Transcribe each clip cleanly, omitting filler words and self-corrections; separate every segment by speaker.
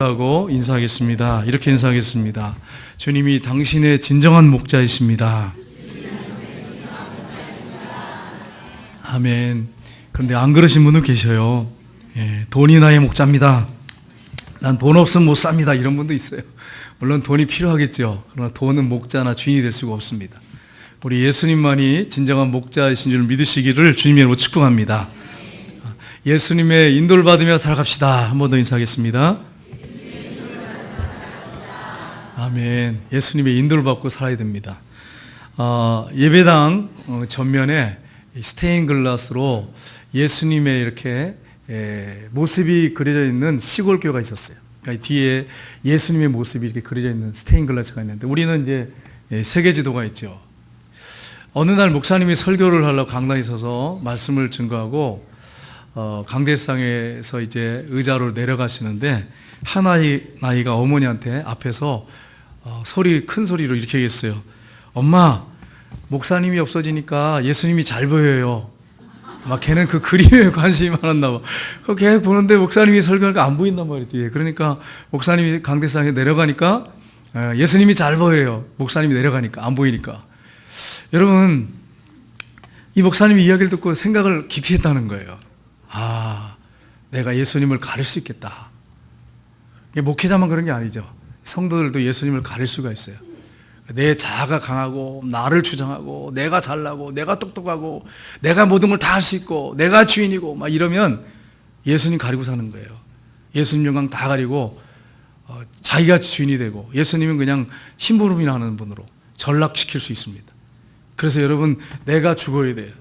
Speaker 1: 하고 인사하겠습니다. 이렇게 인사하겠습니다. 주님이 당신의 진정한 목자이십니다. 아멘. 그런데 안 그러신 분도 계셔요. 돈이 나의 목자입니다. 난 돈 없으면 못 삽니다. 이런 분도 있어요. 물론 돈이 필요하겠죠. 그러나 돈은 목자나 주인이 될 수가 없습니다. 우리 예수님만이 진정한 목자이신 줄 믿으시기를 주님의 이름으로 축복합니다. 예수님의 인도를 받으며 살아갑시다. 한 번 더 인사하겠습니다. 아멘. 예수님의 인도를 받고 살아야 됩니다. 예배당 전면에 스테인 글라스로 예수님의 이렇게 모습이 그려져 있는 시골 교회가 있었어요. 그러니까 뒤에 예수님의 모습이 이렇게 그려져 있는 스테인 글라스가 있는데 우리는 이제 세계 지도가 있죠. 어느 날 목사님이 설교를 하려고 강당에 서서 말씀을 증거하고 강대상에서 이제 의자로 내려가시는데 한 아이가 어머니한테 앞에서 큰 소리로 이렇게 얘기했어요. 엄마, 목사님이 없어지니까 예수님이 잘 보여요. 막 걔는 그 그림에 관심이 많았나 봐. 걔 보는데 목사님이 설교하니까 안 보인단 말이에요, 뒤에. 그러니까 목사님이 강대상에 내려가니까 예수님이 잘 보여요. 목사님이 내려가니까, 안 보이니까. 여러분, 이 목사님이 이야기를 듣고 생각을 깊이 했다는 거예요. 내가 예수님을 가릴 수 있겠다. 목회자만 그런 게 아니죠. 성도들도 예수님을 가릴 수가 있어요. 내 자아가 강하고 나를 주장하고 내가 잘나고 내가 똑똑하고 내가 모든 걸 다 할 수 있고 내가 주인이고 막 이러면 예수님 가리고 사는 거예요. 예수님 영광 다 가리고 자기가 주인이 되고 예수님은 그냥 심부름이나 하는 분으로 전락시킬 수 있습니다. 그래서 여러분, 내가 죽어야 돼요.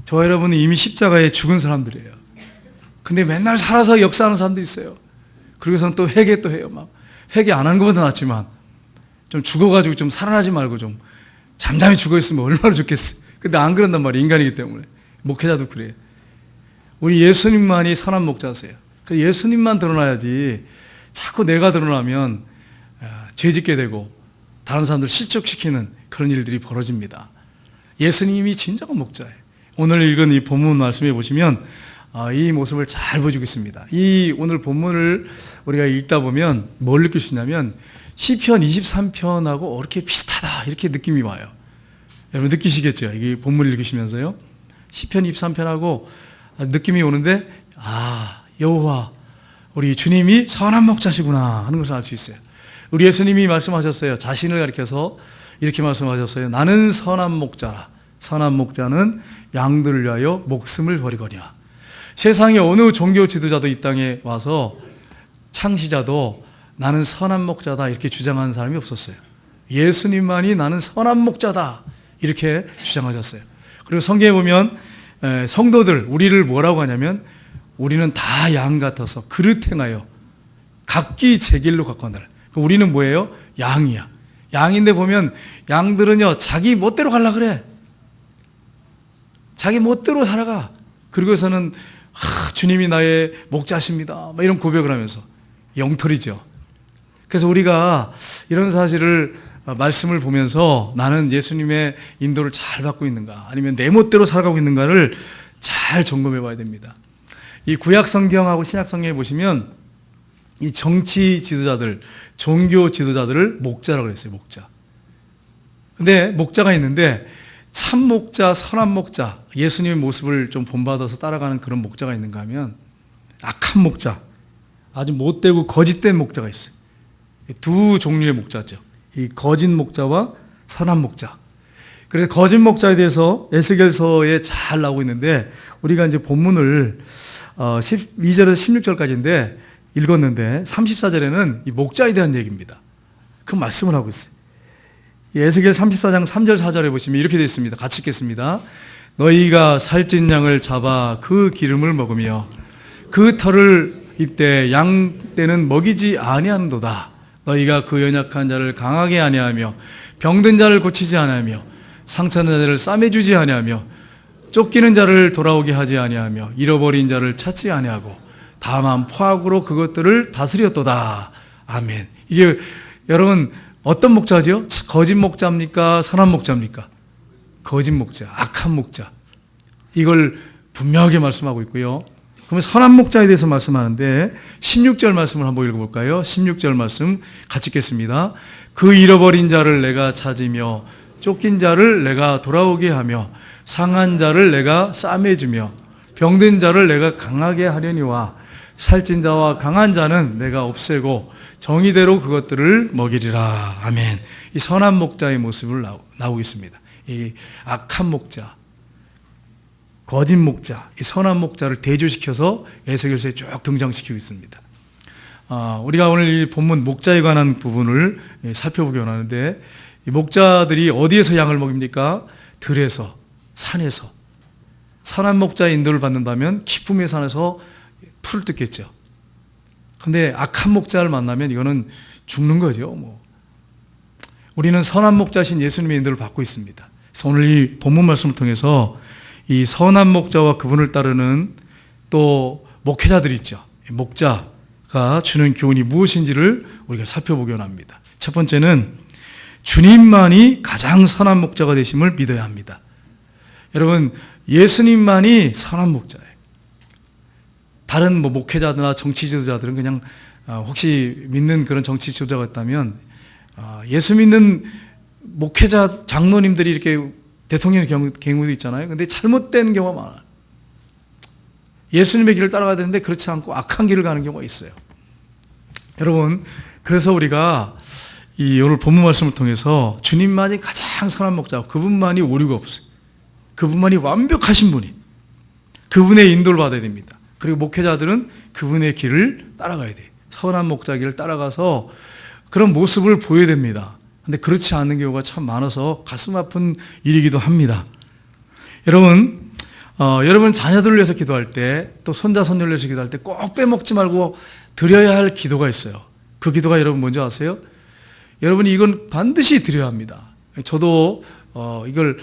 Speaker 1: 저 여러분은 이미 십자가에 죽은 사람들이에요. 근데 맨날 살아서 역사하는 사람들이 있어요. 그러고서는 또 회개 또 해요. 막 회개 안 하는 것보다 낫지만 좀 죽어가지고 좀 살아나지 말고 좀 잠잠히 죽어있으면 얼마나 좋겠어요. 근데 안 그런단 말이에요. 인간이기 때문에. 목회자도 그래요. 우리 예수님만이 선한 목자세요. 그래서 예수님만 드러나야지 자꾸 내가 드러나면 죄짓게 되고 다른 사람들 실족시키는 그런 일들이 벌어집니다. 예수님이 진정한 목자예요. 오늘 읽은 이 본문 말씀해 보시면 이 모습을 잘 보여주고 있습니다. 이 오늘 본문을 우리가 읽다 보면 뭘 느낄 수 있냐면 시편 23편하고 이렇게 비슷하다 이렇게 느낌이 와요. 여러분 느끼시겠죠? 이게 본문을 읽으시면서요. 시편 23편하고 느낌이 오는데 여호와 우리 주님이 선한 목자시구나 하는 것을 알 수 있어요. 우리 예수님이 말씀하셨어요. 자신을 가리켜서 이렇게 말씀하셨어요. 나는 선한 목자라. 선한 목자는 양들을 위하여 목숨을 버리거니와. 세상에 어느 종교 지도자도 이 땅에 와서 창시자도 나는 선한 목자다 이렇게 주장하는 사람이 없었어요. 예수님만이 나는 선한 목자다 이렇게 주장하셨어요. 그리고 성경에 보면 성도들 우리를 뭐라고 하냐면 우리는 다 양 같아서 그릇 행하여 각기 제 길로 가거늘. 우리는 뭐예요? 양이야. 양인데 보면 양들은요 자기 멋대로 가려고 그래. 자기 멋대로 살아가. 그리고서는 주님이 나의 목자십니다 이런 고백을 하면서 영털이죠. 그래서 우리가 이런 사실을 말씀을 보면서 나는 예수님의 인도를 잘 받고 있는가 아니면 내 멋대로 살아가고 있는가를 잘 점검해 봐야 됩니다. 이 구약 성경하고 신약 성경에 보시면 이 정치 지도자들, 종교 지도자들을 목자라고 그랬어요. 목자. 근데 목자가 있는데 참 목자, 선한 목자, 예수님의 모습을 좀 본받아서 따라가는 그런 목자가 있는가 하면 악한 목자, 아주 못되고 거짓된 목자가 있어요. 두 종류의 목자죠. 이 거짓 목자와 선한 목자. 그래서 거짓 목자에 대해서 에스겔서에 잘 나오고 있는데 우리가 이제 본문을 12절에서 16절까지인데 읽었는데 34절에는 이 목자에 대한 얘기입니다. 그 말씀을 하고 있어요. 에스겔 34장 3절 4절에 보시면 이렇게 되어 있습니다. 같이 읽겠습니다. 너희가 살찐 양을 잡아 그 기름을 먹으며 그 털을 입되 양 떼는 먹이지 아니하는도다. 너희가 그 연약한 자를 강하게 아니하며 병든 자를 고치지 아니하며 상처난 자를 싸매주지 아니하며 쫓기는 자를 돌아오게 하지 아니하며 잃어버린 자를 찾지 아니하고 다만 포악으로 그것들을 다스렸도다. 아멘. 이게 여러분 어떤 목자죠? 거짓 목자입니까? 선한 목자입니까? 거짓 목자, 악한 목자. 이걸 분명하게 말씀하고 있고요. 그러면 선한 목자에 대해서 말씀하는데 16절 말씀을 한번 읽어볼까요? 16절 말씀 같이 읽겠습니다. 그 잃어버린 자를 내가 찾으며 쫓긴 자를 내가 돌아오게 하며 상한 자를 내가 싸매주며 병든 자를 내가 강하게 하려니와 살찐 자와 강한 자는 내가 없애고 정의대로 그것들을 먹이리라. 아멘. 이 선한 목자의 모습을 나오고 있습니다. 이 악한 목자, 거짓 목자, 이 선한 목자를 대조시켜서 에스겔서에 쭉 등장시키고 있습니다. 우리가 오늘 이 본문 목자에 관한 부분을 살펴보기 원하는데, 이 목자들이 어디에서 양을 먹입니까? 들에서, 산에서. 선한 목자의 인도를 받는다면 기쁨의 산에서 풀을 뜯겠죠. 근데 악한 목자를 만나면 이거는 죽는 거죠. 우리는 선한 목자신 예수님의 인도를 받고 있습니다. 그래서 오늘 이 본문 말씀을 통해서 이 선한 목자와 그분을 따르는 또 목회자들이 있죠. 목자가 주는 교훈이 무엇인지를 우리가 살펴보기 원합니다. 첫 번째는 주님만이 가장 선한 목자가 되심을 믿어야 합니다. 여러분, 예수님만이 선한 목자예요. 다른 목회자나 정치 지도자들은 그냥 혹시 믿는 그런 정치 지도자가 있다면 예수 믿는 목회자 장로님들이 이렇게 대통령의 경우도 있잖아요. 근데 잘못된 경우가 많아요. 예수님의 길을 따라가야 되는데 그렇지 않고 악한 길을 가는 경우가 있어요. 여러분, 그래서 우리가 이 오늘 본문 말씀을 통해서 주님만이 가장 선한 목자고 그분만이 오류가 없어요. 그분만이 완벽하신 분이, 그분의 인도를 받아야 됩니다. 그리고 목회자들은 그분의 길을 따라가야 돼요. 선한 목자 길을 따라가서 그런 모습을 보여야 됩니다. 근데 그렇지 않은 경우가 참 많아서 가슴 아픈 일이기도 합니다. 여러분, 여러분 자녀들을 위해서 기도할 때, 또 손자 손녀를 위해서 기도할 때 꼭 빼먹지 말고 드려야 할 기도가 있어요. 그 기도가 여러분 뭔지 아세요? 여러분이 이건 반드시 드려야 합니다. 저도 이걸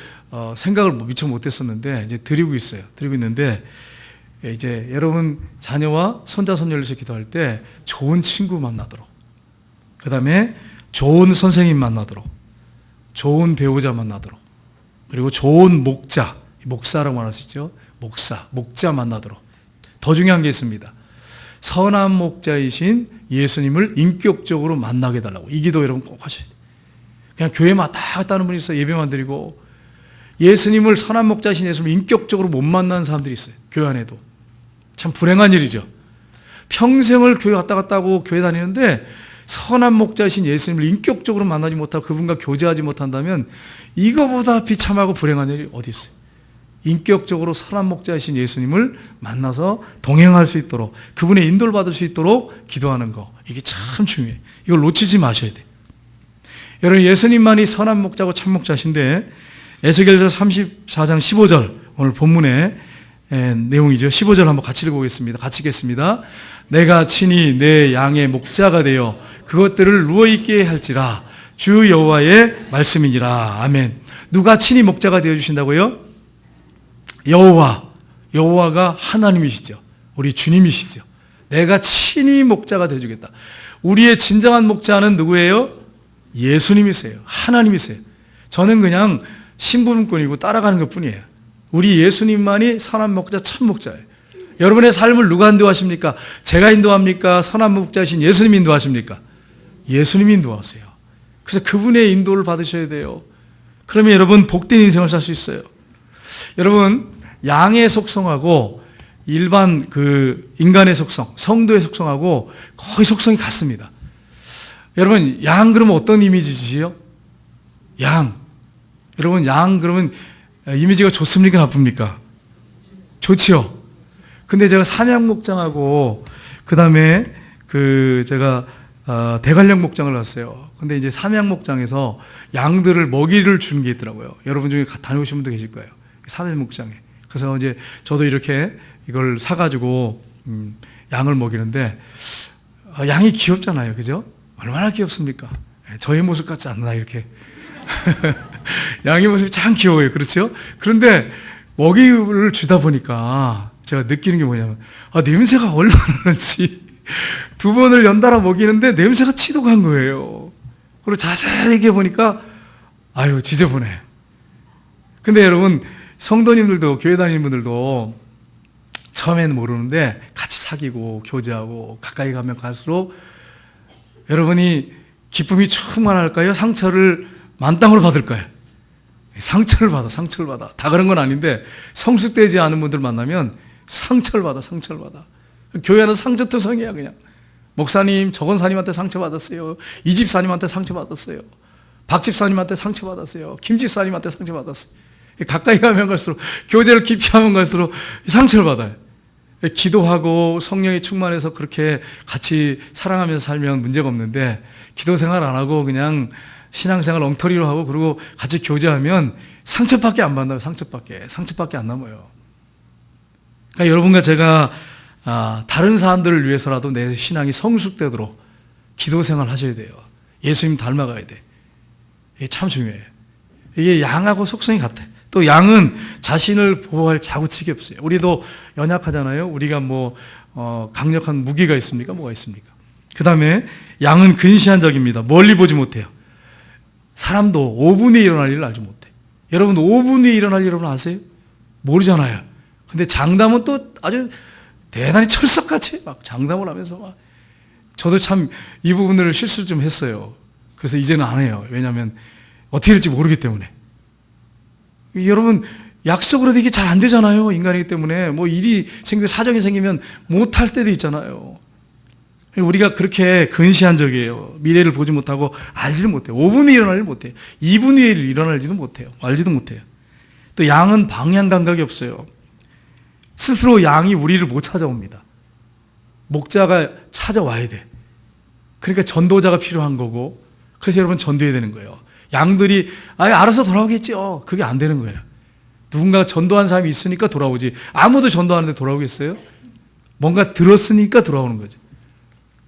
Speaker 1: 생각을 미처 못했었는데 이제 드리고 있어요. 드리고 있는데 이제 여러분 자녀와 손자 손녀를 위해서 기도할 때 좋은 친구 만나도록, 그 다음에 좋은 선생님 만나도록, 좋은 배우자 만나도록, 그리고 좋은 목자, 목사라고 말할 수 있죠. 목자 만나도록. 더 중요한 게 있습니다. 선한 목자이신 예수님을 인격적으로 만나게 해달라고. 이 기도 여러분 꼭 하셔야 돼요. 그냥 교회만 왔다 갔다 하는 분이 있어요. 예배만 드리고 예수님을, 선한 목자이신 예수님을 인격적으로 못 만나는 사람들이 있어요. 교회 안에도. 참 불행한 일이죠. 평생을 교회 왔다 갔다 하고 교회 다니는데 선한 목자이신 예수님을 인격적으로 만나지 못하고 그분과 교제하지 못한다면 이거보다 비참하고 불행한 일이 어디 있어요. 인격적으로 선한 목자이신 예수님을 만나서 동행할 수 있도록, 그분의 인도를 받을 수 있도록 기도하는 거, 이게 참 중요해요. 이걸 놓치지 마셔야 돼요. 여러분, 예수님만이 선한 목자고 참 목자신데 에스겔서 34장 15절, 오늘 본문의 내용이죠. 15절 한번 같이 읽어보겠습니다. 같이 읽겠습니다. 내가 친히 내 양의 목자가 되어 그것들을 누워있게 할지라 주 여호와의 말씀이니라. 아멘. 누가 친히 목자가 되어주신다고요? 여호와가 하나님이시죠. 우리 주님이시죠. 내가 친히 목자가 되어주겠다. 우리의 진정한 목자는 누구예요? 예수님이세요. 하나님이세요. 저는 그냥 심부름꾼이고 따라가는 것뿐이에요. 우리 예수님만이 선한 목자, 참 목자예요. 여러분의 삶을 누가 인도하십니까? 제가 인도합니까? 선한 목자이신 예수님이 인도하십니까? 예수님이 인도하세요. 그래서 그분의 인도를 받으셔야 돼요. 그러면 여러분 복된 인생을 살 수 있어요. 여러분, 양의 속성하고 일반 인간의 속성, 성도의 속성하고 거의 속성이 같습니다. 여러분, 양 그러면 어떤 이미지지요? 양. 여러분, 양 그러면 이미지가 좋습니까? 나쁩니까? 좋지요. 근데 제가 삼양 목장하고 그 다음에 제가 대관령 목장을 갔어요. 근데 이제 삼양 목장에서 양들을 먹이를 주는 게 있더라고요. 여러분 중에 다녀오신 분도 계실 거예요. 삼양 목장에. 그래서 이제 저도 이렇게 이걸 사가지고 양을 먹이는데 양이 귀엽잖아요, 그죠? 얼마나 귀엽습니까? 저의 모습 같지 않나 이렇게. 양의 모습이 참 귀여워요, 그렇죠? 그런데 먹이를 주다 보니까 제가 느끼는 게 뭐냐면 냄새가 얼마나 나는지 두 번을 연달아 먹이는데 냄새가 치독한 거예요. 그리고 자세히 보니까 아유 지저분해. 근데 여러분, 성도님들도 교회 다니는 분들도 처음에는 모르는데 같이 사귀고 교제하고 가까이 가면 갈수록 여러분이 기쁨이 충만할까요? 상처를 만땅으로 받을까요? 상처를 받아. 다 그런 건 아닌데 성숙되지 않은 분들 만나면 상처를 받아. 교회는 상처투성이야 그냥. 목사님, 저 권사님한테 상처받았어요. 이 집사님한테 상처받았어요. 박 집사님한테 상처받았어요. 김 집사님한테 상처받았어요. 가까이 가면 갈수록, 교제를 깊이 하면 갈수록 상처를 받아요. 기도하고 성령이 충만해서 그렇게 같이 사랑하면서 살면 문제가 없는데, 기도 생활 안 하고 그냥 신앙생활 엉터리로 하고 그리고 같이 교제하면 상처밖에 안 받나요. 상처밖에 안 남아요. 그러니까 여러분과 제가 다른 사람들을 위해서라도 내 신앙이 성숙되도록 기도 생활 하셔야 돼요. 예수님 닮아가야 돼. 이게 참 중요해요. 이게 양하고 속성이 같아. 또 양은 자신을 보호할 자구책이 없어요. 우리도 연약하잖아요. 우리가 강력한 무기가 있습니까? 뭐가 있습니까? 그 다음에 양은 근시안적입니다. 멀리 보지 못해요. 사람도 5분에 일어날 일을 알지 못해. 여러분 5분에 일어날 일 여러분 아세요? 모르잖아요. 근데 장담은 또 아주 대단히 철석같이 막 장담을 하면서 저도 참 이 부분을 실수 좀 했어요. 그래서 이제는 안 해요. 왜냐하면 어떻게 될지 모르기 때문에. 여러분 약속으로도 이게 잘 안 되잖아요. 인간이기 때문에 일이 생기면 사정이 생기면 못할 때도 있잖아요. 우리가 그렇게 근시안적이에요. 미래를 보지 못하고 알지도 못해요. 5분에 일어나지 못해요. 2분 후에 일어나지도 못해요. 알지도 못해요. 또 양은 방향 감각이 없어요. 스스로 양이 우리를 못 찾아옵니다. 목자가 찾아와야 돼. 그러니까 전도자가 필요한 거고, 그래서 여러분 전도해야 되는 거예요. 양들이 알아서 돌아오겠죠. 그게 안 되는 거예요. 누군가 전도한 사람이 있으니까 돌아오지. 아무도 전도하는데 돌아오겠어요? 뭔가 들었으니까 돌아오는 거죠.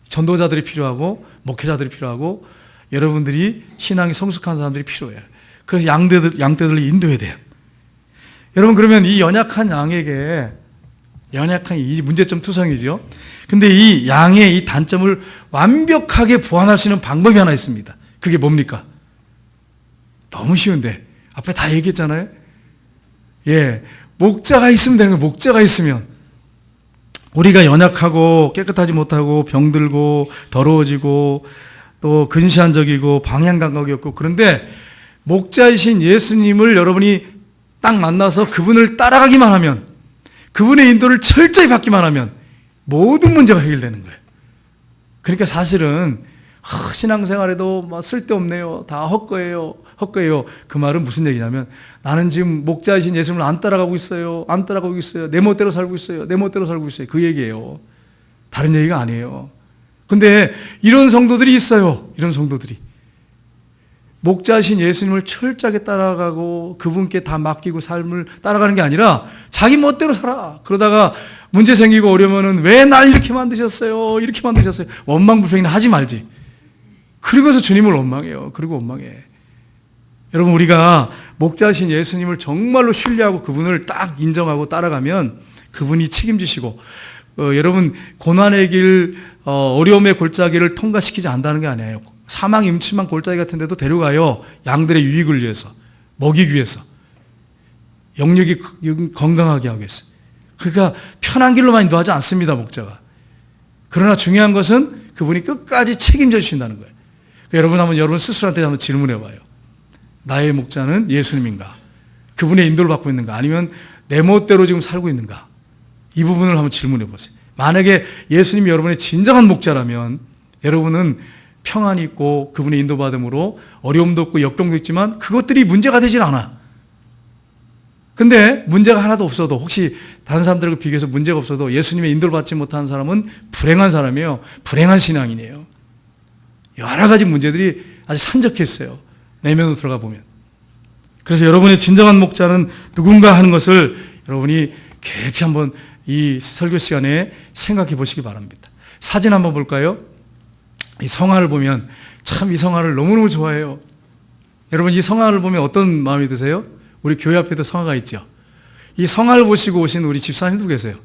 Speaker 1: 전도자들이 필요하고 목회자들이 필요하고 여러분들이 신앙이 성숙한 사람들이 필요해요. 그래서 양떼들을 인도해야 돼요. 여러분 그러면 이 연약한 양에게 이 문제점 투성이죠. 근데 이 양의 이 단점을 완벽하게 보완할 수 있는 방법이 하나 있습니다. 그게 뭡니까? 너무 쉬운데 앞에 다 얘기했잖아요. 목자가 있으면 되는 거예요. 목자가 있으면 우리가 연약하고 깨끗하지 못하고 병들고 더러워지고 또 근시안적이고 방향 감각이 없고, 그런데 목자이신 예수님을 여러분이 딱 만나서 그분을 따라가기만 하면, 그분의 인도를 철저히 받기만 하면 모든 문제가 해결되는 거예요. 그러니까 사실은 신앙생활에도 쓸데없네요. 다 헛거예요. 그 말은 무슨 얘기냐면, 나는 지금 목자이신 예수님을 안 따라가고 있어요. 내 멋대로 살고 있어요. 그 얘기예요. 다른 얘기가 아니에요. 근데 이런 성도들이 있어요. 목자이신 예수님을 철저하게 따라가고 그분께 다 맡기고 삶을 따라가는 게 아니라 자기 멋대로 살아. 그러다가 문제 생기고 어려우면은 왜 날 이렇게 만드셨어요? 원망불평이나 하지 말지. 그러면서 주님을 원망해요. 여러분 우리가 목자신 예수님을 정말로 신뢰하고 그분을 딱 인정하고 따라가면 그분이 책임지시고, 여러분 고난의 길, 어려움의 골짜기를 통과시키지 않는다는 게 아니에요. 사망 임침한 골짜기 같은 데도 데려가요. 양들의 유익을 위해서, 먹이기 위해서, 영육이 건강하게 하기 위해서. 그러니까 편한 길로만 인도하지 않습니다, 목자가. 그러나 중요한 것은 그분이 끝까지 책임져 주신다는 거예요. 그러니까 여러분 스스로한테 한번 질문해 봐요. 나의 목자는 예수님인가? 그분의 인도를 받고 있는가? 아니면 내 멋대로 지금 살고 있는가? 이 부분을 한번 질문해 보세요. 만약에 예수님이 여러분의 진정한 목자라면 여러분은 평안이 있고 그분의 인도받음으로 어려움도 없고 역경도 있지만 그것들이 문제가 되질 않아. 근데 문제가 하나도 없어도, 혹시 다른 사람들과 비교해서 문제가 없어도 예수님의 인도를 받지 못하는 사람은 불행한 사람이에요. 불행한 신앙인이에요. 여러 가지 문제들이 아주 산적했어요. 내면으로 들어가 보면. 그래서 여러분의 진정한 목자는 누군가 하는 것을 여러분이 깊이 한번 이 설교 시간에 생각해 보시기 바랍니다. 사진 한번 볼까요? 이 성화를 보면 참 이 성화를 너무너무 좋아해요. 여러분 이 성화를 보면 어떤 마음이 드세요? 우리 교회 앞에도 성화가 있죠. 이 성화를 보시고 오신 우리 집사님도 계세요.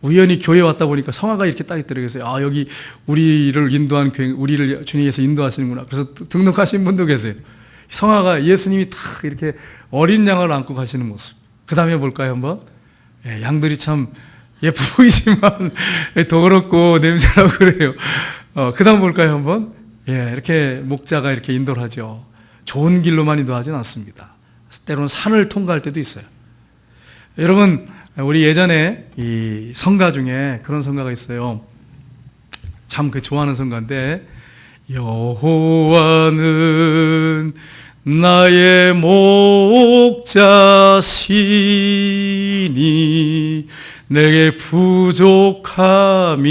Speaker 1: 우연히 교회에 왔다 보니까 성화가 이렇게 딱 있더라고요. 그래서 여기 우리를 인도한 교회, 우리를 주님께서 인도하시는구나. 그래서 등록하신 분도 계세요. 성화가 예수님이 탁 이렇게 어린 양을 안고 가시는 모습. 그 다음에 볼까요, 한번? 양들이 참 예뻐 보이지만 더럽고 냄새나고 그래요. 그 다음 볼까요, 한번? 예, 이렇게 목자가 이렇게 인도를 하죠. 좋은 길로만 인도하지는 않습니다. 때로는 산을 통과할 때도 있어요. 여러분, 우리 예전에 이 성가 중에 그런 성가가 있어요. 참 그 좋아하는 성가인데, 여호와는 나의 목자시니 내게 부족함이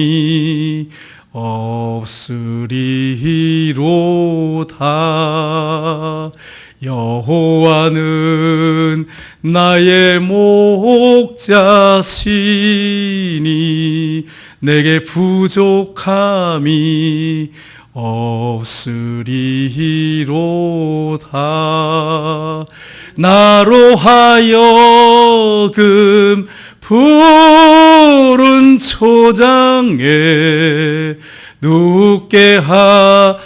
Speaker 1: 없으리로다. 여호와는 나의 목자시니 내게 부족함이 없으리로다. 나로 하여금 푸른 초장에 눕게 하시며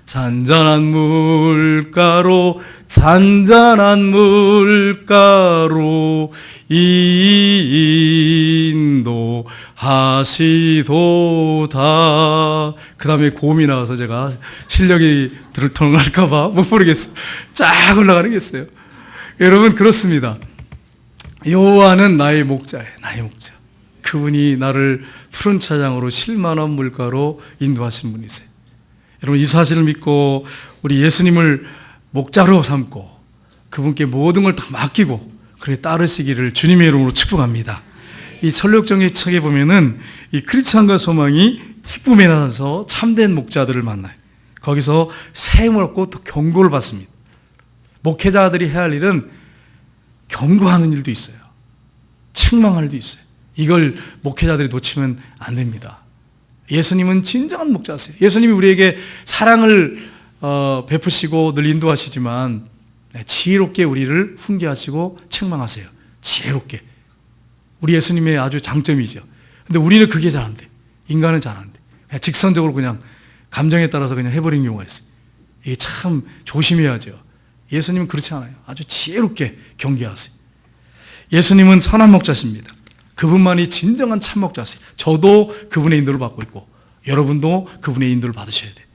Speaker 1: 잔잔한 물가로 인도하시도다. 그 다음에 고음이 나와서 제가 실력이 들통날까봐 못 부르겠어요. 쫙 올라가는 게 있어요. 여러분, 그렇습니다. 여호와는 나의 목자예요. 나의 목자. 그분이 나를 푸른 차장으로 쉴만한 물가로 인도하신 분이세요. 여러분, 이 사실을 믿고 우리 예수님을 목자로 삼고 그분께 모든 걸 다 맡기고 그래 따르시기를 주님의 이름으로 축복합니다. 이 설욕정의 책에 보면은 이 크리스찬과 소망이 기쁨에 나서 참된 목자들을 만나요. 거기서 세임을 얻고 또 경고를 받습니다. 목회자들이 해야 할 일은 경고하는 일도 있어요. 책망할 일도 있어요. 이걸 목회자들이 놓치면 안 됩니다. 예수님은 진정한 목자세요. 예수님이 우리에게 사랑을 베푸시고 늘 인도하시지만 지혜롭게 우리를 훈계하시고 책망하세요. 지혜롭게. 우리 예수님의 아주 장점이죠. 근데 우리는 그게 잘 안 돼. 인간은 잘 안 돼. 그냥 직선적으로 그냥 감정에 따라서 그냥 해버리는 경우가 있어요. 이게 참 조심해야죠. 예수님은 그렇지 않아요. 아주 지혜롭게 경계하세요. 예수님은 선한 목자십니다. 그분만이 진정한 참 목자세요. 저도 그분의 인도를 받고 있고 여러분도 그분의 인도를 받으셔야 돼요.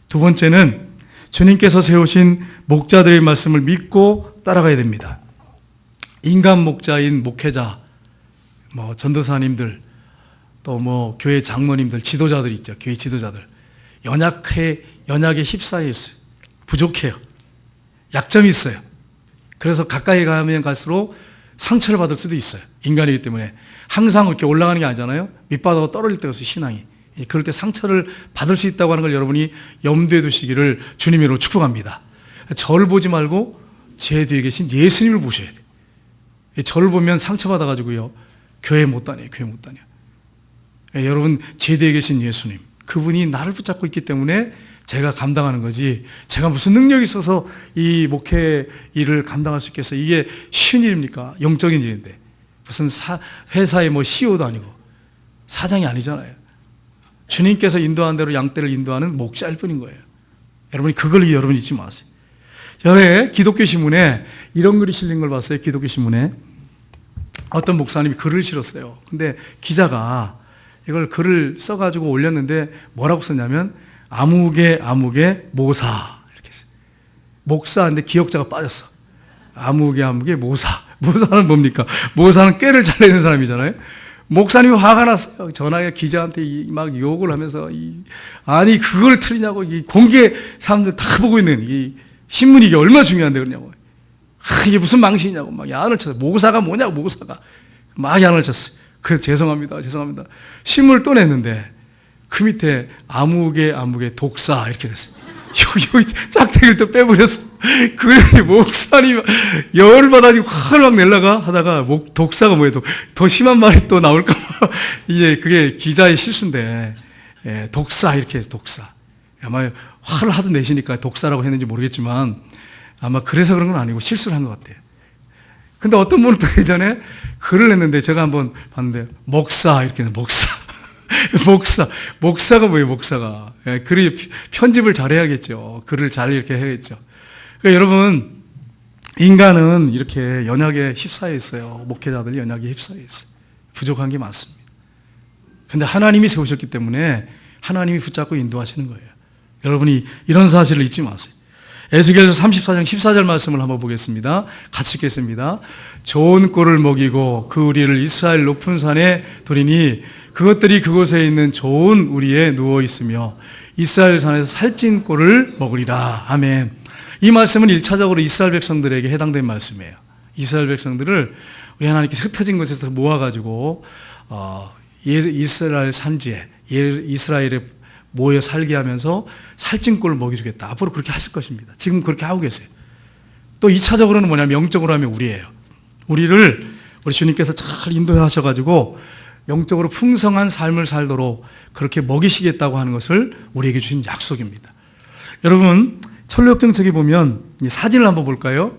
Speaker 1: 두 번째는 주님께서 세우신 목자들의 말씀을 믿고 따라가야 됩니다. 인간 목자인 목회자, 전도사님들, 또 교회 장로님들, 지도자들 있죠. 교회 지도자들. 연약에 휩싸여 있어요. 부족해요. 약점이 있어요. 그래서 가까이 가면 갈수록 상처를 받을 수도 있어요. 인간이기 때문에. 항상 이렇게 올라가는 게 아니잖아요. 밑바닥으로 떨어질 때가 있어요, 신앙이. 그럴 때 상처를 받을 수 있다고 하는 걸 여러분이 염두에 두시기를 주님으로 축복합니다. 저를 보지 말고 제 뒤에 계신 예수님을 보셔야 돼요. 저를 보면 상처받아가지고요, 교회 못 다녀요. 교회 못 다녀요. 여러분, 제 뒤에 계신 예수님, 그분이 나를 붙잡고 있기 때문에 제가 감당하는 거지, 제가 무슨 능력이 있어서 이 목회 일을 감당할 수 있겠어요? 이게 쉬운 일입니까? 영적인 일인데. 무슨 회사의 CEO도 아니고 사장이 아니잖아요. 주님께서 인도한 대로 양떼를 인도하는 목자일 뿐인 거예요. 여러분이 그걸 여러분 잊지 마세요. 전에 기독교 신문에 이런 글이 실린 걸 봤어요. 기독교 신문에 어떤 목사님이 글을 실었어요. 근데 기자가 이걸 글을 써가지고 올렸는데 뭐라고 썼냐면 아무개 모사 이렇게 했어요. 목사인데 기역자가 빠졌어. 아무개 모사. 모사는 뭡니까? 모사는 꾀를 잘 내는 사람이잖아요. 목사님이 화가 났어요. 전화에 기자한테 막 욕을 하면서 아니 그걸 틀리냐고, 공개 사람들 다 보고 있는 이 신문이 이게 얼마나 중요한데 그러냐고. 이게 무슨 망신이냐고 막 야단을 쳤어요. 모사가 뭐냐고, 모사가 막 야단을 쳤어요. 그래서 죄송합니다. 신문을 또 냈는데 그 밑에 아무개 독사 이렇게 됐어요. 여기 짝대기를 또 빼버렸어. 그래서 목사님 열받아가지고 화를 막 내려가 하다가 독사가 뭐예요? 더 심한 말이 또 나올까봐 이게 그게 기자의 실수인데, 독사 이렇게 해서 독사. 아마 화를 하도 내시니까 독사라고 했는지 모르겠지만 아마 그래서 그런 건 아니고 실수를 한 것 같아요. 근데 어떤 분은 또 예전에 글을 냈는데 제가 한번 봤는데 목사 이렇게 목사. 목사가 뭐예요, 목사가? 글이 편집을 잘 해야겠죠. 글을 잘 이렇게 해야겠죠. 그러니까 여러분, 인간은 이렇게 연약에 휩싸여 있어요. 목회자들이 연약에 휩싸여 있어요. 부족한 게 많습니다. 근데 하나님이 세우셨기 때문에 하나님이 붙잡고 인도하시는 거예요. 여러분이 이런 사실을 잊지 마세요. 에스겔서 34장 14절 말씀을 한번 보겠습니다. 같이 읽겠습니다. 좋은 꼴을 먹이고 그 우리를 이스라엘 높은 산에 두리니 그것들이 그곳에 있는 좋은 우리에 누워 있으며 이스라엘 산에서 살찐 꼴을 먹으리라. 아멘. 이 말씀은 1차적으로 이스라엘 백성들에게 해당된 말씀이에요. 이스라엘 백성들을 우리 하나님께서 흩어진 곳에서 모아가지고 이스라엘 산지에 이스라엘에 모여 살게 하면서 살찐 꼴을 먹여주겠다. 앞으로 그렇게 하실 것입니다. 지금 그렇게 하고 계세요. 또 2차적으로는 뭐냐면 영적으로 하면 우리예요. 우리를 우리 주님께서 잘 인도하셔가지고 영적으로 풍성한 삶을 살도록 그렇게 먹이시겠다고 하는 것을 우리에게 주신 약속입니다. 여러분 천국정책에 보면 이 사진을 한번 볼까요?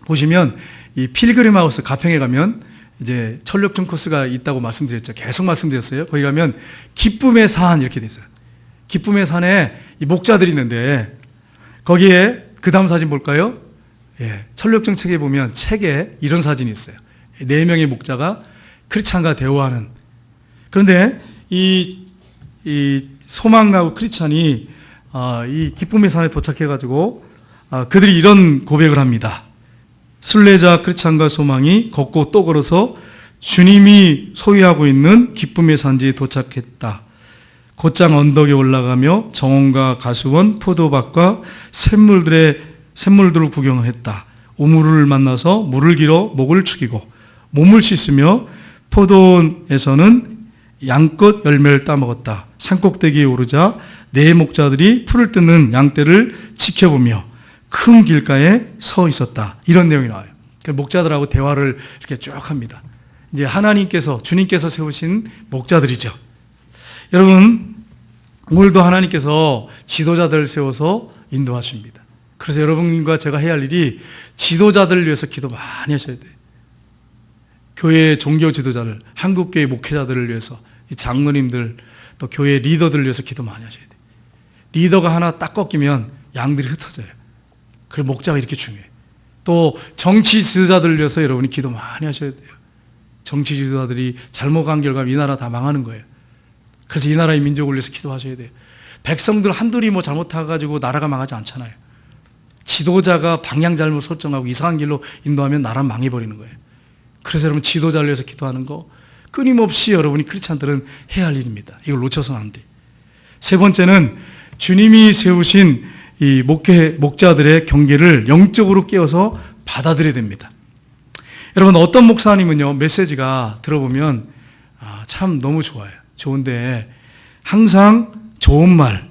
Speaker 1: 보시면 이 필그림 하우스 가평에 가면 이제 천국정 코스가 있다고 말씀드렸죠. 계속 말씀드렸어요. 거기 가면 기쁨의 산 이렇게 돼 있어요. 기쁨의 산에 이 목자들이 있는데 거기에 그 다음 사진 볼까요? 예, 천국정책에 보면 책에 이런 사진이 있어요. 4명의 목자가 크리스찬과 대화하는. 그런데 이 소망가고 크리스찬이 이 기쁨의 산에 도착해가지고 그들이 이런 고백을 합니다. 순례자 크리스찬과 소망이 걷고 또 걸어서 주님이 소유하고 있는 기쁨의 산지에 도착했다. 곧장 언덕에 올라가며 정원과 가수원, 포도밭과 샘물들을 구경했다. 우물을 만나서 물을 길어 목을 축이고 몸을 씻으며 포도원에서는 양껏 열매를 따먹었다. 산꼭대기에 오르자 네 목자들이 풀을 뜯는 양떼를 지켜보며 큰 길가에 서 있었다. 이런 내용이 나와요. 목자들하고 대화를 이렇게 쭉 합니다. 이제 하나님께서, 주님께서 세우신 목자들이죠. 여러분, 오늘도 하나님께서 지도자들을 세워서 인도하십니다. 그래서 여러분과 제가 해야 할 일이 지도자들을 위해서 기도 많이 하셔야 돼요. 교회 종교 지도자를, 한국교회 목회자들을 위해서, 이 장로님들, 또 교회 리더들을 위해서 기도 많이 하셔야 돼요. 리더가 하나 딱 꺾이면 양들이 흩어져요. 그래서 목자가 이렇게 중요해요. 또 정치 지도자들을 위해서 여러분이 기도 많이 하셔야 돼요. 정치 지도자들이 잘못 간 결과 이 나라 다 망하는 거예요. 그래서 이 나라의 민족을 위해서 기도하셔야 돼요. 백성들 한둘이 뭐 잘못해가지고 나라가 망하지 않잖아요. 지도자가 방향 잘못 설정하고 이상한 길로 인도하면 나라 망해버리는 거예요. 그래서 여러분 지도자를 위해서 기도하는 거 끊임없이 여러분이 크리스찬들은 해야 할 일입니다. 이걸 놓쳐서는 안 돼요. 세 번째는 주님이 세우신 이 목자들의 경계를 영적으로 깨워서 받아들여야 됩니다. 여러분 어떤 목사님은요 메시지가 들어보면 참 너무 좋아요. 좋은데 항상 좋은 말,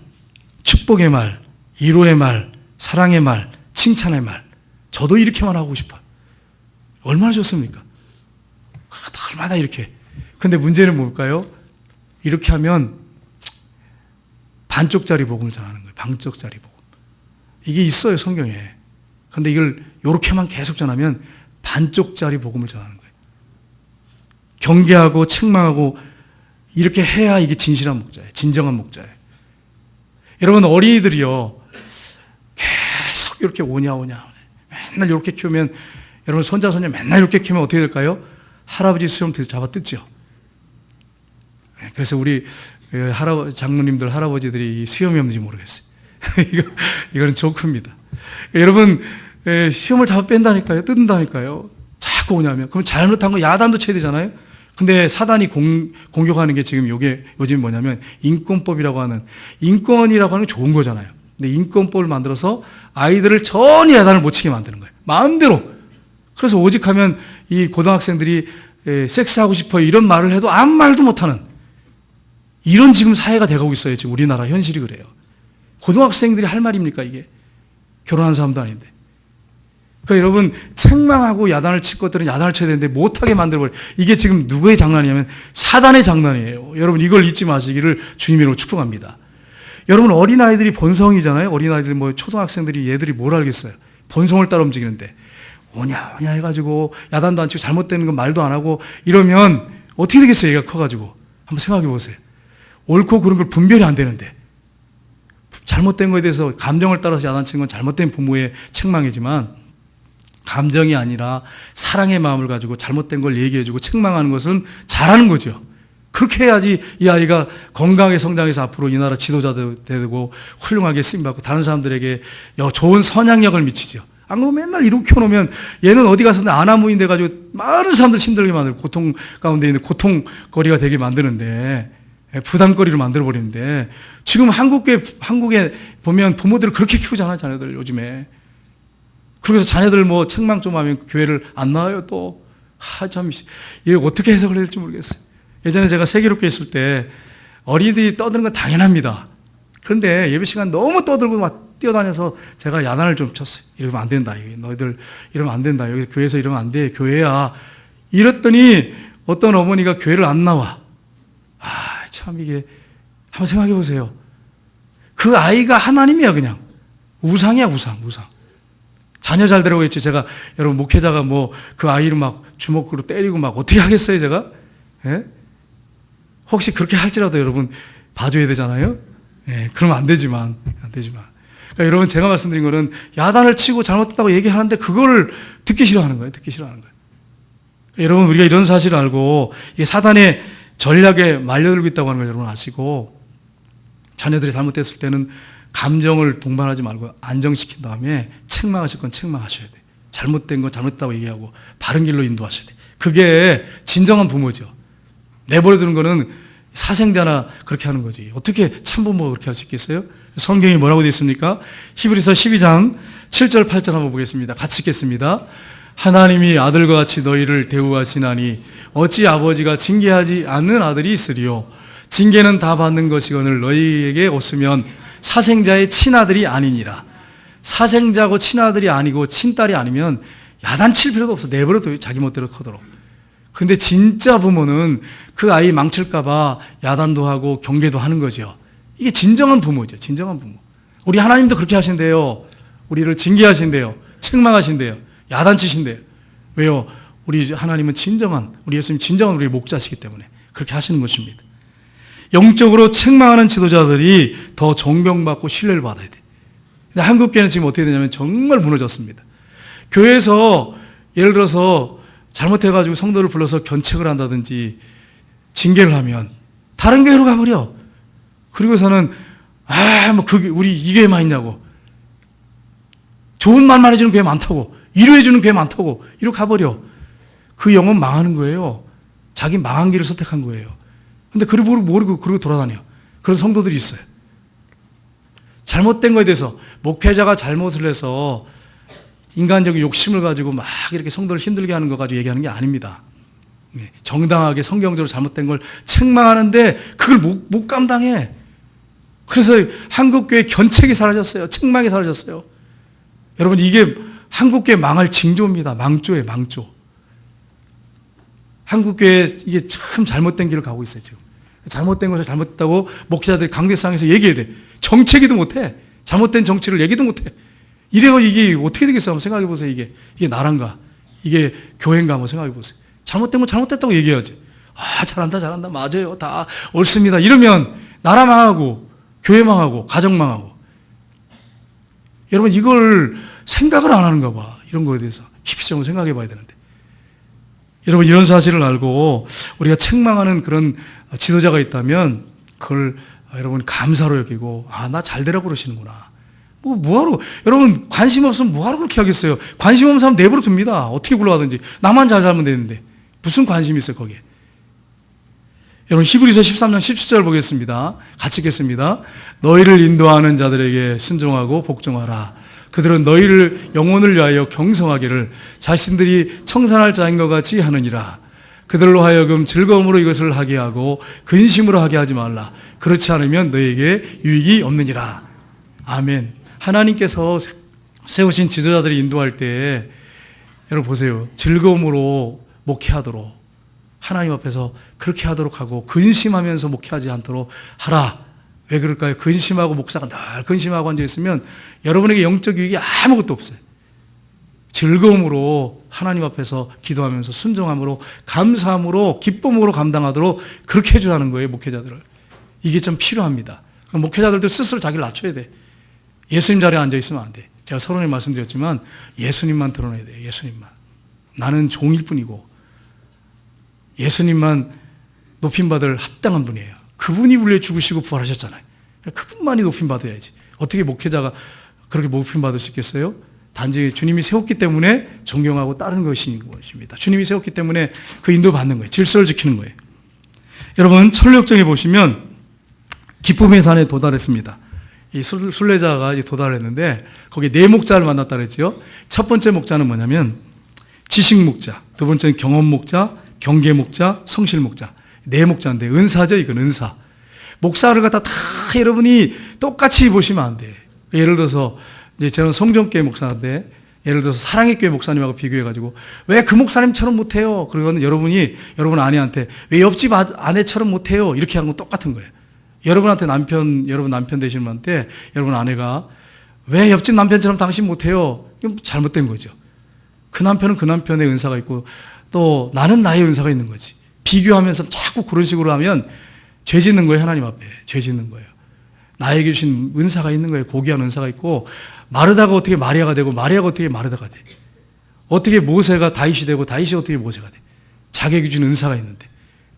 Speaker 1: 축복의 말, 위로의 말, 사랑의 말, 칭찬의 말. 저도 이렇게만 하고 싶어요. 얼마나 좋습니까? 얼마나 이렇게. 근데 문제는 뭘까요? 이렇게 하면 반쪽짜리 복음을 전하는 거예요. 반쪽짜리 복음. 이게 있어요, 성경에. 그런데 이걸 이렇게만 계속 전하면 반쪽짜리 복음을 전하는 거예요. 경계하고 책망하고 이렇게 해야 이게 진실한 목자예요. 진정한 목자예요. 여러분 어린이들이요. 계속 이렇게 오냐. 맨날 이렇게 키우면 여러분 손자 손녀 맨날 이렇게 키우면 어떻게 될까요? 할아버지 수염 잡아 뜯죠. 그래서 우리 장로님들 할아버지들이 수염이 없는지 모르겠어요. 이거는 조크입니다. 여러분 수염을 잡아 뺀다니까요. 뜯는다니까요. 자꾸 오냐면 그럼 잘못한 거 야단도 쳐야 되잖아요. 근데 사단이 공격하는 게 지금 요즘 뭐냐면 인권법이라고 하는, 인권이라고 하는 게 좋은 거잖아요. 근데 인권법을 만들어서 아이들을 전혀 야단을 못 치게 만드는 거예요. 마음대로. 그래서 오직 하면 이 고등학생들이 섹스하고 싶어요 이런 말을 해도 아무 말도 못하는 이런 지금 사회가 돼가고 있어요. 지금 우리나라 현실이 그래요. 고등학생들이 할 말입니까 이게? 결혼한 사람도 아닌데. 그러니까 여러분 책망하고 야단을 칠 것들은 야단을 쳐야 되는데 못하게 만들어버려요. 이게 지금 누구의 장난이냐면 사단의 장난이에요. 여러분 이걸 잊지 마시기를 주님으로 축복합니다. 여러분 어린아이들이 본성이잖아요. 어린아이들이 뭐 초등학생들이 얘들이 뭘 알겠어요. 본성을 따라 움직이는데 오냐 해가지고 야단도 안 치고 잘못되는 건 말도 안 하고 이러면 어떻게 되겠어요? 얘가 커가지고. 한번 생각해 보세요. 옳고 그른 걸 분별이 안 되는데 잘못된 거에 대해서 감정을 따라서 야단치는 건 잘못된 부모의 책망이지만 감정이 아니라 사랑의 마음을 가지고 잘못된 걸 얘기해주고 책망하는 것은 잘하는 거죠. 그렇게 해야지 이 아이가 건강하게 성장해서 앞으로 이 나라 지도자도 되고 훌륭하게 쓰임받고 다른 사람들에게 좋은 선양력을 미치죠. 안 그러면 맨날 이렇게 켜놓으면 얘는 어디 가서 아나무인 돼가지고 많은 사람들 힘들게 만들고 고통 가운데 있는 고통거리가 되게 만드는데, 부담거리를 만들어버리는데, 지금 한국에 보면 부모들을 그렇게 키우잖아요, 자녀들 요즘에. 그래서 자녀들 뭐 책망 좀 하면 교회를 안 나와요 또. 참 이거 어떻게 해석을 해야 될지 모르겠어요. 예전에 제가 세계롭게 있을 때 어린이들이 떠드는 건 당연합니다. 그런데 예배 시간 너무 떠들고 막 뛰어다녀서 제가 야단을 좀 쳤어요. 이러면 안 된다. 너희들 이러면 안 된다. 여기 교회에서 이러면 안 돼. 교회야. 이랬더니 어떤 어머니가 교회를 안 나와. 참 이게 한번 생각해 보세요. 그 아이가 하나님이야 그냥. 우상이야 우상. 자녀 잘 되라고 했지. 제가 여러분 목회자가 뭐 그 아이를 막 주먹으로 때리고 막 어떻게 하겠어요 제가? 예? 혹시 그렇게 할지라도 여러분 봐줘야 되잖아요. 예, 그러면 안 되지만. 그러니까 여러분 제가 말씀드린 거는 야단을 치고 잘못했다고 얘기하는데 그걸 듣기 싫어하는 거예요. 여러분 우리가 이런 사실을 알고 이게 사단의 전략에 말려들고 있다고 하는 걸 여러분 아시고, 자녀들이 잘못됐을 때는 감정을 동반하지 말고 안정시킨 다음에 책망하실 건 책망하셔야 돼요. 잘못된 건 잘못했다고 얘기하고 바른 길로 인도하셔야 돼요. 그게 진정한 부모죠. 내버려두는 거는 사생자나 그렇게 하는 거지. 어떻게 참부모가 그렇게 할 수 있겠어요? 성경이 뭐라고 되어 있습니까? 히브리서 12장 7절 8절 한번 보겠습니다. 같이 읽겠습니다. 하나님이 아들과 같이 너희를 대우하시나니 어찌 아버지가 징계하지 않는 아들이 있으리요. 징계는 다 받는 것이거늘 너희에게 없으면 사생자의 친아들이 아니니라. 사생자고 친아들이 아니고 친딸이 아니면 야단칠 필요도 없어. 내버려둬요. 자기 멋대로 커도록. 근데 진짜 부모는 그 아이 망칠까봐 야단도 하고 경계도 하는 거죠. 이게 진정한 부모죠. 진정한 부모. 우리 하나님도 그렇게 하신대요. 우리를 징계하신대요. 책망하신대요. 야단치신대요. 왜요? 우리 하나님은 우리 예수님 진정한 우리의 목자시기 때문에 그렇게 하시는 것입니다. 영적으로 책망하는 지도자들이 더 존경받고 신뢰를 받아야 돼. 근데 한국교회는 지금 어떻게 되냐면 정말 무너졌습니다. 교회에서 예를 들어서 잘못해가지고 성도를 불러서 견책을 한다든지 징계를 하면 다른 교회로 가버려. 그리고서는 우리 이 교회만 있냐고, 좋은 말만 해주는 교회 많다고, 위로해주는 교회 많다고 이렇게 가버려. 그 영혼 망하는 거예요. 자기 망한 길을 선택한 거예요. 근데 그걸 모르고 그러고 돌아다녀. 그런 성도들이 있어요. 잘못된 거에 대해서 목회자가 잘못을 해서 인간적인 욕심을 가지고 막 이렇게 성도를 힘들게 하는 거 가지고 얘기하는 게 아닙니다. 정당하게 성경적으로 잘못된 걸 책망하는데 그걸 못 감당해. 그래서 한국교회 견책이 사라졌어요. 책망이 사라졌어요. 여러분 이게 한국교회 망할 징조입니다. 망조예요. 망조. 한국교회 이게 참 잘못된 길을 가고 있어요. 지금 잘못된 것을 잘못했다고 목회자들이 강대상에서 얘기해야 돼. 정책이도 못해. 잘못된 정치를 얘기도 못해. 이래가 이게 어떻게 되겠어요? 한번 생각해 보세요. 이게 나란가? 이게 교회인가? 한번 생각해 보세요. 잘못된 건 잘못됐다고 얘기해야지. 잘한다. 맞아요. 다 옳습니다. 이러면 나라 망하고, 교회 망하고, 가정 망하고. 여러분, 이걸 생각을 안 하는가 봐. 이런 거에 대해서 깊이 좀 생각해 봐야 되는데. 여러분, 이런 사실을 알고 우리가 책망하는 그런 지도자가 있다면 그걸 여러분 감사로 여기고, 나 잘 되라고 그러시는구나. 뭐하러, 여러분 관심 없으면 뭐하러 그렇게 하겠어요? 관심 없는 사람 내버려 둡니다. 어떻게 굴러가든지. 나만 잘 살면 되는데 무슨 관심이 있어요 거기에. 여러분 히브리서 13장 17절 보겠습니다. 같이 읽겠습니다. 너희를 인도하는 자들에게 순종하고 복종하라. 그들은 너희를 영혼을 위하여 경성하기를 자신들이 청산할 자인 것 같이 하느니라. 그들로 하여금 즐거움으로 이것을 하게 하고 근심으로 하게 하지 말라. 그렇지 않으면 너희에게 유익이 없느니라. 아멘. 하나님께서 세우신 지도자들이 인도할 때 여러분 보세요. 즐거움으로 목회하도록 하나님 앞에서 그렇게 하도록 하고 근심하면서 목회하지 않도록 하라. 왜 그럴까요? 근심하고 목사가 늘 근심하고 앉아있으면 여러분에게 영적 유익이 아무것도 없어요. 즐거움으로 하나님 앞에서 기도하면서 순종함으로 감사함으로 기쁨으로 감당하도록 그렇게 해주라는 거예요. 목회자들을. 이게 좀 필요합니다. 목회자들도 스스로 자기를 낮춰야 돼. 예수님 자리에 앉아있으면 안 돼. 제가 서론에 말씀드렸지만 예수님만 드러내야 돼요. 예수님만. 나는 종일 뿐이고 예수님만 높임받을 합당한 분이에요. 그분이 우리를 죽으시고 부활하셨잖아요. 그분만이 높임받아야지. 어떻게 목회자가 그렇게 높임받을 수 있겠어요? 단지 주님이 세웠기 때문에 존경하고 따르는 것입니다. 주님이 세웠기 때문에 그 인도 받는 거예요. 질서를 지키는 거예요. 여러분 철로역정에 보시면 기쁨의 산에 도달했습니다. 이 순례자가 이제 도달했는데 거기에 네 목자를 만났다 그랬죠. 첫 번째 목자는 뭐냐면 지식 목자, 두 번째는 경험 목자, 경계 목자, 성실 목자. 네 목자인데 은사죠. 이건 은사. 목사를 갖다 다 여러분이 똑같이 보시면 안 돼. 예를 들어서 이제 저는 성전교회 목사인데 예를 들어서 사랑의 교회 목사님하고 비교해가지고 왜 그 목사님처럼 못해요? 그러면 여러분이 여러분 아내한테 왜 옆집 아내처럼 못해요? 이렇게 하는 건 똑같은 거예요. 여러분한테 여러분 남편 되시는 분한테 여러분 아내가 왜 옆집 남편처럼 당신 못해요? 이건 잘못된 거죠. 그 남편은 그 남편의 은사가 있고 또 나는 나의 은사가 있는 거지. 비교하면서 자꾸 그런 식으로 하면 죄 짓는 거예요. 하나님 앞에 죄 짓는 거예요. 나에게 주신 은사가 있는 거예요. 고귀한 은사가 있고 마르다가 어떻게 마리아가 되고 마리아가 어떻게 마르다가 돼. 어떻게 모세가 다윗이 되고 다윗이 어떻게 모세가 돼. 자기에게 주신 은사가 있는데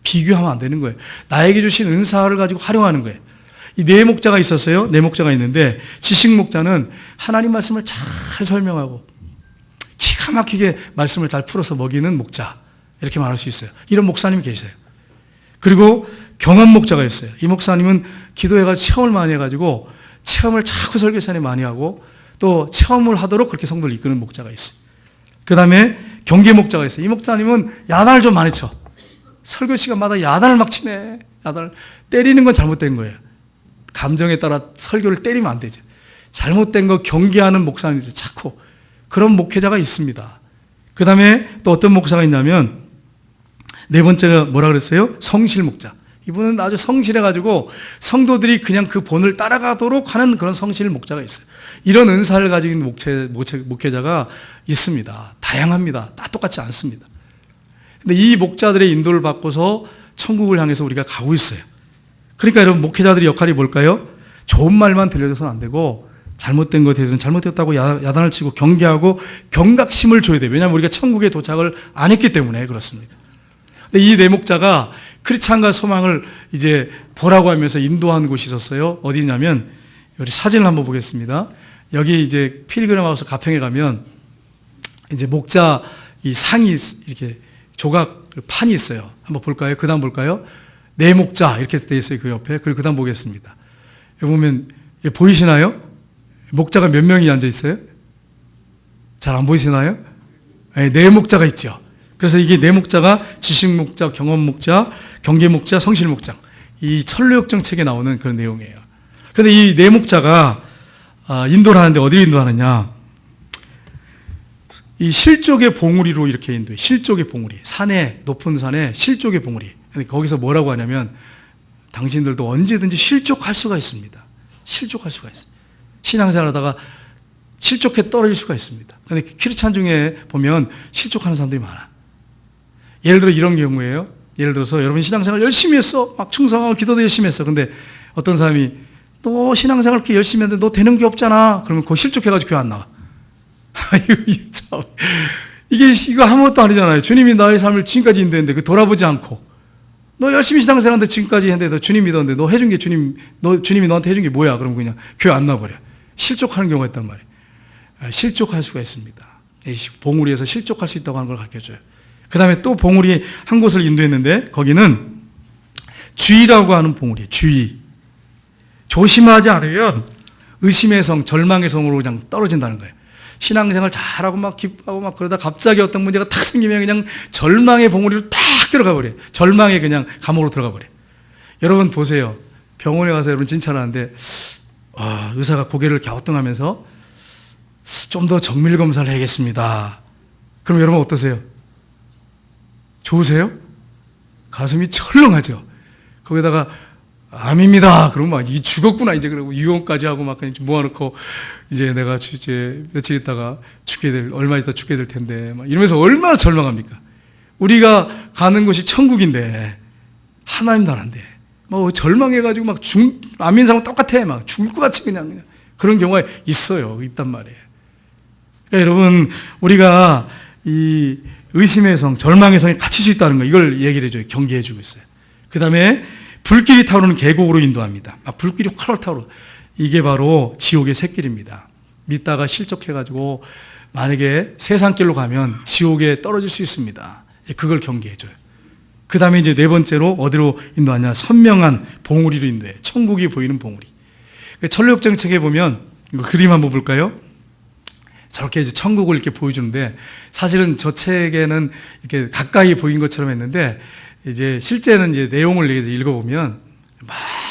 Speaker 1: 비교하면 안 되는 거예요. 나에게 주신 은사를 가지고 활용하는 거예요. 이 네 목자가 있었어요. 네 목자가 있는데 지식 목자는 하나님 말씀을 잘 설명하고 기가 막히게 말씀을 잘 풀어서 먹이는 목자 이렇게 말할 수 있어요. 이런 목사님이 계세요. 그리고 경험 목자가 있어요. 이 목사님은 기도해가지고 체험을 많이 해가지고 체험을 자꾸 설교 시간에 많이 하고 또 체험을 하도록 그렇게 성도를 이끄는 목자가 있어요. 그 다음에 경계 목자가 있어요. 이 목사님은 야단을 좀 많이 쳐. 설교 시간마다 야단을 막 치네. 야단을 때리는 건 잘못된 거예요. 감정에 따라 설교를 때리면 안 되죠. 잘못된 거 경계하는 목사님이 자꾸 그런 목회자가 있습니다. 그 다음에 또 어떤 목사가 있냐면 네 번째가 뭐라 그랬어요? 성실 목자. 이분은 아주 성실해가지고 성도들이 그냥 그 본을 따라가도록 하는 그런 성실 목자가 있어요. 이런 은사를 가지고 있는 목회자가 있습니다. 다양합니다. 다 똑같지 않습니다. 근데 이 목자들의 인도를 받고서 천국을 향해서 우리가 가고 있어요. 그러니까 여러분 목회자들의 역할이 뭘까요? 좋은 말만 들려줘서는 안 되고 잘못된 것에 대해서는 잘못됐다고 야단을 치고 경계하고 경각심을 줘야 돼요. 왜냐하면 우리가 천국에 도착을 안 했기 때문에 그렇습니다. 근데 이 네 목자가 크리스찬과 소망을 이제 보라고 하면서 인도한 곳이 있었어요. 어디냐면 우리 사진을 한번 보겠습니다. 여기 이제 필그림 하우스 가평에 가면 이제 목자 이 상이 이렇게 조각 판이 있어요. 한번 볼까요? 그 다음 볼까요? 네 목자 이렇게 되어 있어요. 그 옆에. 그리고 그 다음 보겠습니다. 여기 보면 보이시나요? 목자가 몇 명이 앉아 있어요? 잘 안 보이시나요? 네 목자가 있죠. 그래서 이게 네 목자가 지식 목자, 경험 목자, 경계 목자, 성실 목자. 이 철로역정 책에 나오는 그런 내용이에요. 그런데 이 네 목자가 인도를 하는데 어디를 인도하느냐? 이 실족의 봉우리로 이렇게 인도해요. 실족의 봉우리. 산에, 높은 산에 실족의 봉우리. 근데 거기서 뭐라고 하냐면 당신들도 언제든지 실족할 수가 있습니다. 실족할 수가 있어요. 신앙생활 하다가 실족해 떨어질 수가 있습니다. 그런데 크리스찬 중에 보면 실족하는 사람들이 많아. 예를 들어 이런 경우예요. 예를 들어서 여러분 신앙생활 열심히 했어. 막 충성하고 기도도 열심히 했어. 근데 어떤 사람이 너 신앙생활 그렇게 열심히 했는데 너 되는 게 없잖아. 그러면 그거 실족해가지고 교회 안 나와. 이거 아무것도 아니잖아요. 주님이 나의 삶을 지금까지 인도했는데 그 돌아보지 않고 너 열심히 신앙생활 하는데 지금까지 했는데 너 주님 믿었는데 너 해준 게 주님이 너한테 해준 게 뭐야? 그러면 그냥 교회 안 나와버려. 실족하는 경우가 있단 말이에요. 실족할 수가 있습니다. 봉우리에서 실족할 수 있다고 하는 걸 가르쳐줘요. 그 다음에 또 봉우리 한 곳을 인도했는데 거기는 주의라고 하는 봉우리, 주의. 조심하지 않으면 의심의 성, 절망의 성으로 그냥 떨어진다는 거예요. 신앙생활 잘하고 막 기뻐하고 막 그러다 갑자기 어떤 문제가 탁 생기면 그냥 절망의 봉우리로 탁 들어가 버려요. 절망의 그냥 감옥으로 들어가 버려요. 여러분 보세요. 병원에 가서 여러분 진찰을 하는데 의사가 고개를 갸우뚱하면서 좀 더 정밀 검사를 해야겠습니다. 그럼 여러분 어떠세요? 좋으세요? 가슴이 철렁하죠. 거기다가 암입니다. 그러면 막 이 죽었구나 이제 그러고 유언까지 하고 막 그냥 모아놓고 이제 내가 이제 며칠 있다가 얼마 있다 죽게 될 텐데 막 이러면서 얼마나 절망합니까? 우리가 가는 곳이 천국인데 하나님 나라인데 뭐 절망해가지고 막 암인 사람 똑같아 막 죽을 것 같이 그냥 그런 경우가 있단 말이에요. 그러니까 여러분, 우리가 이 의심의 성, 절망의 성에 갇힐 수 있다는 거, 이걸 얘기를 해줘요. 경계해 주고 있어요. 그 다음에 불길이 타오르는 계곡으로 인도합니다. 불길이 활활 타오르. 이게 바로 지옥의 샛길입니다. 믿다가 실족해가지고 만약에 세상길로 가면 지옥에 떨어질 수 있습니다. 그걸 경계해줘요. 그 다음에 이제 네 번째로 어디로 인도하냐? 선명한 봉우리로 인도해. 천국이 보이는 봉우리. 천국여정 책에 보면 이거 그림 한번 볼까요? 저렇게 이제 천국을 이렇게 보여주는데, 사실은 저 책에는 이렇게 가까이 보인 것처럼 했는데, 이제 실제는 이제 내용을 읽어보면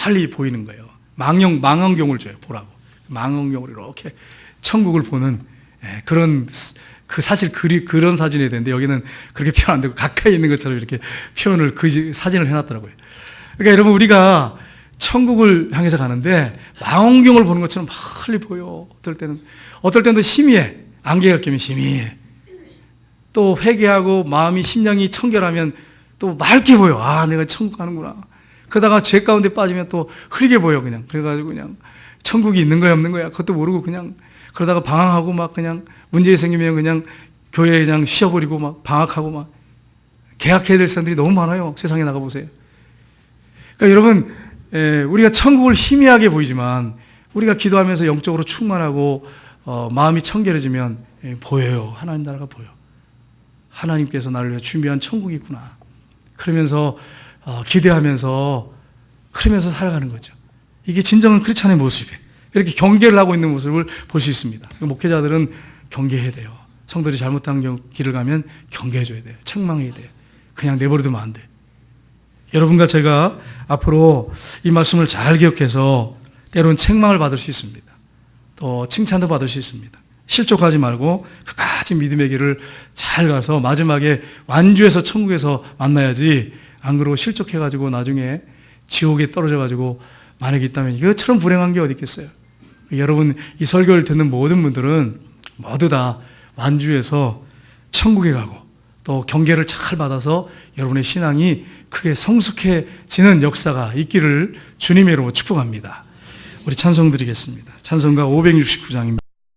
Speaker 1: 멀리 보이는 거예요. 망원경을 줘요, 보라고. 망원경으로 이렇게 천국을 보는 그런, 사실 그런 사진이 되는데, 여기는 그렇게 표현 안 되고 가까이 있는 것처럼 이렇게 표현을, 사진을 해놨더라고요. 그러니까 여러분, 우리가 천국을 향해서 가는데 망원경을 보는 것처럼 멀리 보여. 어떨 때는 희미해. 안개가 끼면 희미해. 또 회개하고 마음이, 심령이 청결하면 또 맑게 보여. 아, 내가 천국 가는구나. 그러다가 죄 가운데 빠지면 또 흐리게 보여, 그냥. 그래가지고 그냥 천국이 있는 거야, 없는 거야, 그것도 모르고 그냥 그러다가 방황하고 막 그냥 문제 생기면 그냥 교회에 그냥 쉬어버리고 막 방학하고 막 개학해야 될 사람들이 너무 많아요. 세상에 나가보세요. 그러니까 여러분, 우리가 천국을 희미하게 보이지만 우리가 기도하면서 영적으로 충만하고 마음이 청결해지면 보여요. 하나님 나라가 보여. 하나님께서 나를 위해 준비한 천국이 있구나. 그러면서 기대하면서 그러면서 살아가는 거죠. 이게 진정한 크리스찬의 모습이에요. 이렇게 경계를 하고 있는 모습을 볼 수 있습니다. 목회자들은 경계해야 돼요. 성도들이 잘못한 길을 가면 경계해줘야 돼요. 책망해야 돼요. 그냥 내버려두면 안 돼. 여러분과 제가 앞으로 이 말씀을 잘 기억해서 때로는 책망을 받을 수 있습니다. 또 칭찬도 받을 수 있습니다. 실족하지 말고 끝까지 믿음의 길을 잘 가서 마지막에 완주해서 천국에서 만나야지, 안 그러고 실족해가지고 나중에 지옥에 떨어져가지고 만약에 있다면 이것처럼 불행한 게 어디 있겠어요. 여러분, 이 설교를 듣는 모든 분들은 모두 다 완주해서 천국에 가고 또 경계를 잘 받아서 여러분의 신앙이 크게 성숙해지는 역사가 있기를 주님의 이름으로 축복합니다. 우리 찬송 드리겠습니다. 찬송가 569장입니다.